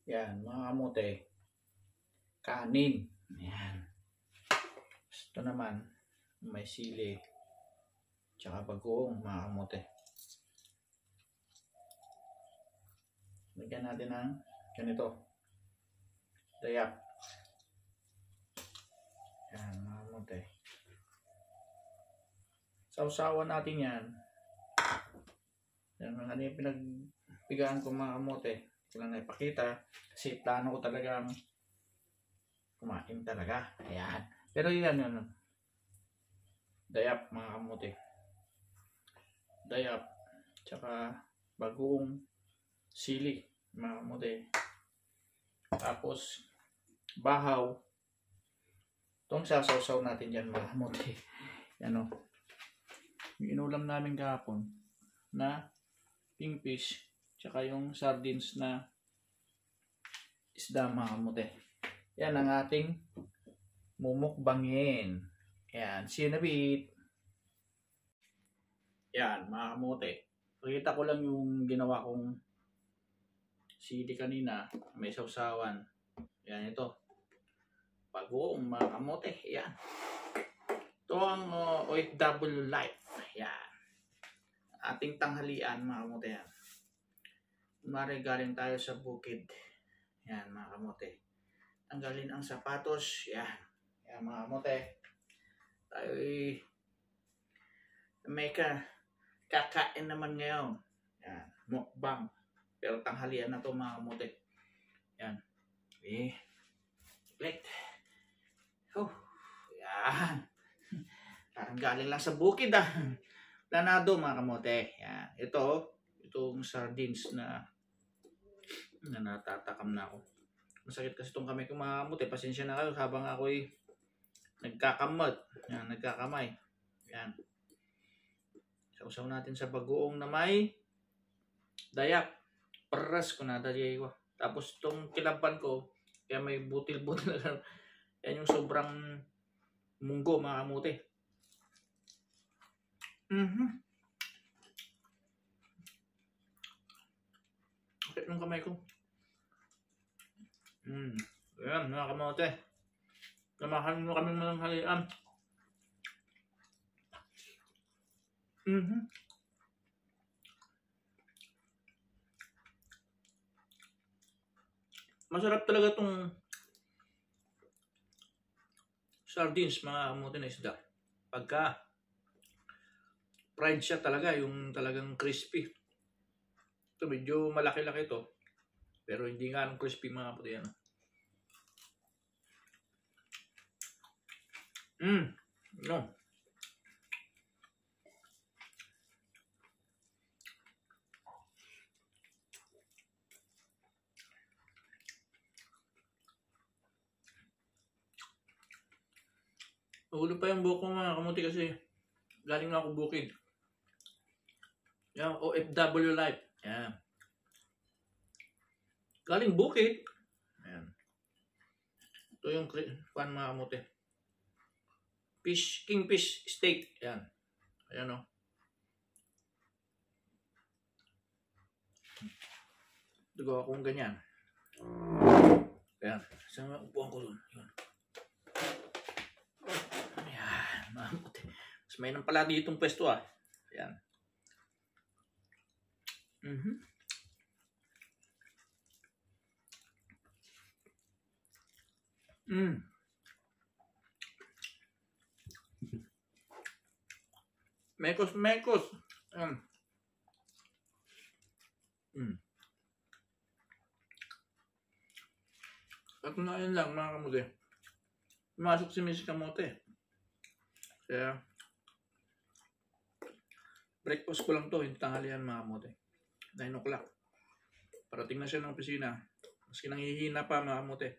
Yan, mga kamote. Kanin. Yan. Ito naman, may sili. Tsaka bagoong, mga kamote. Lagyan natin ng ganito. Dayak. Yan, mga kamote. Sausawan natin yan. Yan, ano yung pinagpigaan ko, mga kamote. Ito lang na ipakita. Kasi plano ko talaga kumain talaga. Ayan. Pero yan, dayap, mga kamote. Dayap. Tsaka bagoong sili, mga kamote. Tapos bahaw. Itong sasawsaw natin dyan, mga kamote. Yan o. Yung inulam namin kahapon na kingfish. Tsaka yung sardines na isda, mga kamote. Yan ang ating mumukbangin. Yan, sinabit. Yan, mga kamote. Pakita ko lang yung ginawa kong sili kanina. May sausawan. Yan, ito. Bagoong, mga kamote. Yan. Ito ang OFW life. Yan. Ating tanghalian, mga kamote. Yan. Kumari galing tayo sa bukid. Yan, mga kamote. Tanggalin ang sapatos. Yan. Yan, mga kamote. Tayo may kakain naman ngayon. Yan. Mukbang. Pero tanghalian na to, mga kamote. Yan. Plate. Oh. Yan. Parang galing lang sa bukid ah. Planado, mga kamote. Yan. Itong sardines na natatakam na ako. Masakit kasi itong kamay ko, mga kamote. Pasensya na kayo habang ako'y nagkakamot. Yan, nagkakamay. Yan. Sausaw natin sa bagoong na may dayak. Peras ko na dali ko. Tapos itong kilaban ko, kaya may butil-butil na. Yan yung sobrang munggo, mga kamote. Sakit ng kamay ko. Ayan, mga kamote. Namahan mo kami ng halian. Masarap talaga itong sardines, mga kamote na isda. Pagka fried siya talaga, yung talagang crispy. Ito, medyo malaki-laki ito. Pero hindi nga ng crispy, mga kamote yan. No. Ulo pa yung buhok ko, mga kamote, kasi galing na ako bukid. Yan, OFW life. Yan. Galing bukid. Yan. Ito yung pan, mga kamote. Kingfish steak. Yan. Ayan o. Gawa akong ganyan. Ayan. Saan upuan ko dun? Ayan. Mga kamote. Mas may nang pala ditong pwesto ah. Ayan. Mekos. Katunayan lang, mga kamote. Pumasok si Miss Kamote. Kaya breakfast ko lang to, hindi tanghalian, mga kamote. 9 o'clock. Parating na siya ng opisina. Maski nanghihina pa, mga kamote.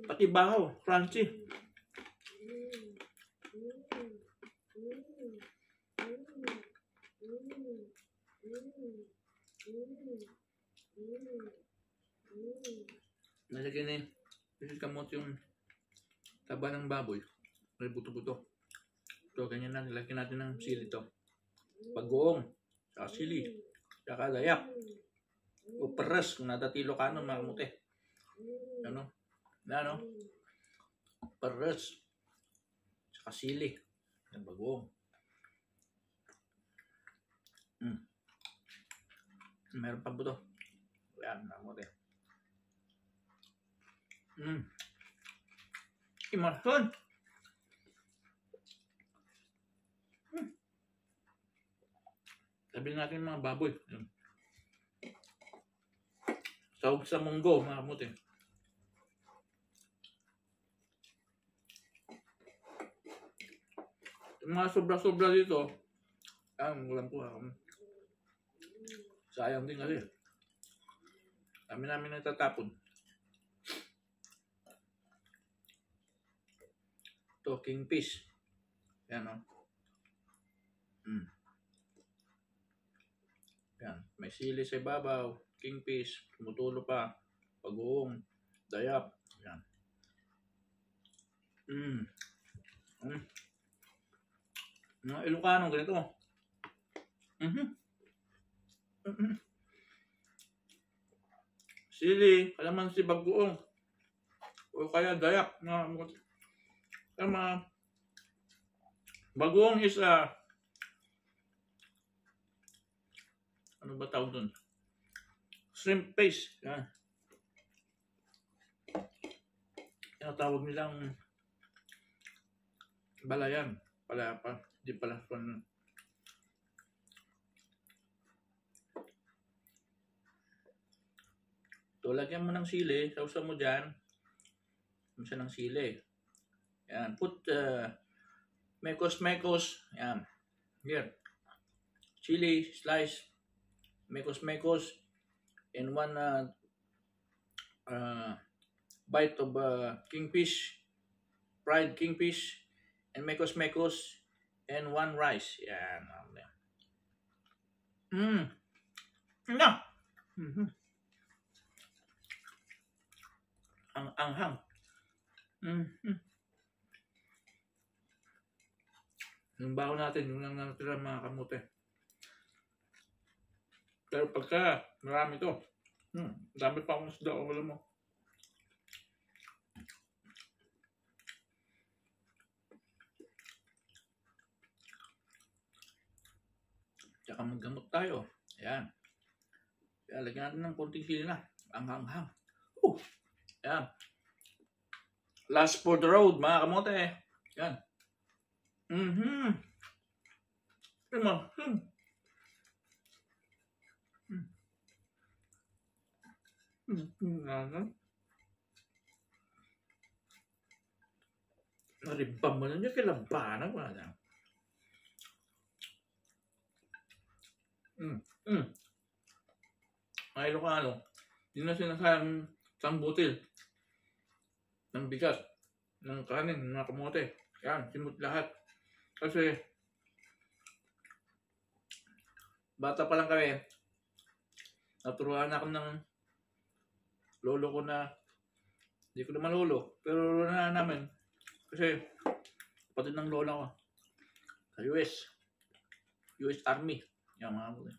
Pati bahaw, crunchy. Nalagyan na yung kamote yung taba ng baboy. May buto-buto. Ito, ganyan na. Nilagyan natin ng sili to. Bagoong. Saka sili. Saka dayak. O peres. Kung natatilo ka mga kamote. Ano? Ano? Peres. Saka sili. Yan, bagoong. Meron pa buto. Yan, kamote. Imason. Sabi natin mga baboy. Sahog sa munggo, mga kamote. Yung mga sobra-sobra dito, walang kuha. Sayang din kasi. Kami namin natatapon. Ito, kingfish. Yan o. Yan. May sili sa ibabaw. Kingfish. Tumutulo pa. Bagoong. Dayap. Yan. Mga Ilocano, ganito. Sili. Kalamansi, bagoong. O kaya dayap. Tama. Bagoong is ano ba tawag dun? Shrimp paste. Yan. Yan tawag nilang balayan. Palapa. Di pala. So, lagyan mo ng sili. Sausaw mo dyan. Misa ng sili. Yan. Put mekos. Yan. Here. Chili slice. Mekos. And one bite of kingfish. Fried kingfish. And mekos. And one rice. Yan. No. Ang anghang. Yung baho natin, yung lang natira mga kamote. Pero pagka marami to, dami pa akong isda, wala mo. Tsaka maggamot tayo. Ayan. Kaya lagyan natin ng konting sili na. Ang-hang-hang. Ayan. Last for the road, mga kamote. Ayan. Naribbang mo na niya kilabanan ko na. Mga Ilocano, hindi na sinasayang isang butil ng bigas, ng kanin, ng kamote. Yan, simot lahat. Kasi, bata pa lang kami, naturuan ako ng lolo ko na, hindi ko naman lolo, pero lolo na namin. Kasi, kapatid ng lola ko, sa US Army. Yan mga mga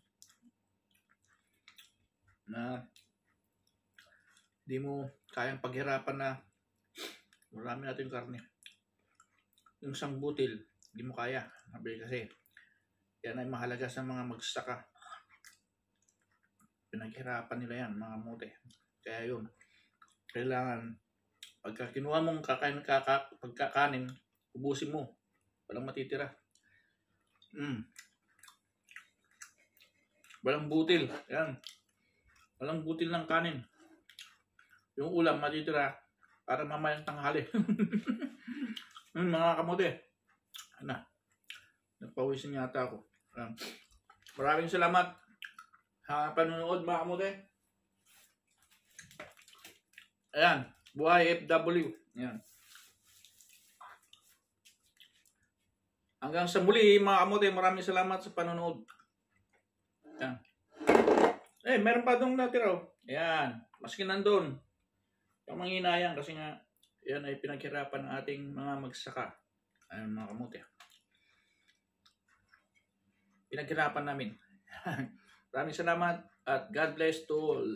na hindi mo kayang paghirapan na marami natin karne. Yung isang butil, hindi mo kaya. Kasi yan ay mahalaga sa mga magsasaka. Pinaghirapan nila yan, mga mote. Kaya yun, kailangan pagka kinuha mong pagkakanin, ubusin mo. Walang matitira. Walang butil. Yan. Walang butil ng kanin. Yung ulam matitira para mamayang tanghali. Mga kamote. Nagpawisin yata ako. Maraming salamat sa panunood mga kamote. Ayan. Buhay FW. Ayan. Hanggang sa muli mga kamote. Maraming salamat sa panunood. Yan. Meron pa doon natira. Ayan. Maski nandun. Yung manghinayang kasi nga, yan ay pinaghirapan ng ating mga magsaka. Ayun mga kamote. Pinaghirapan namin. Maraming salamat at God bless to all.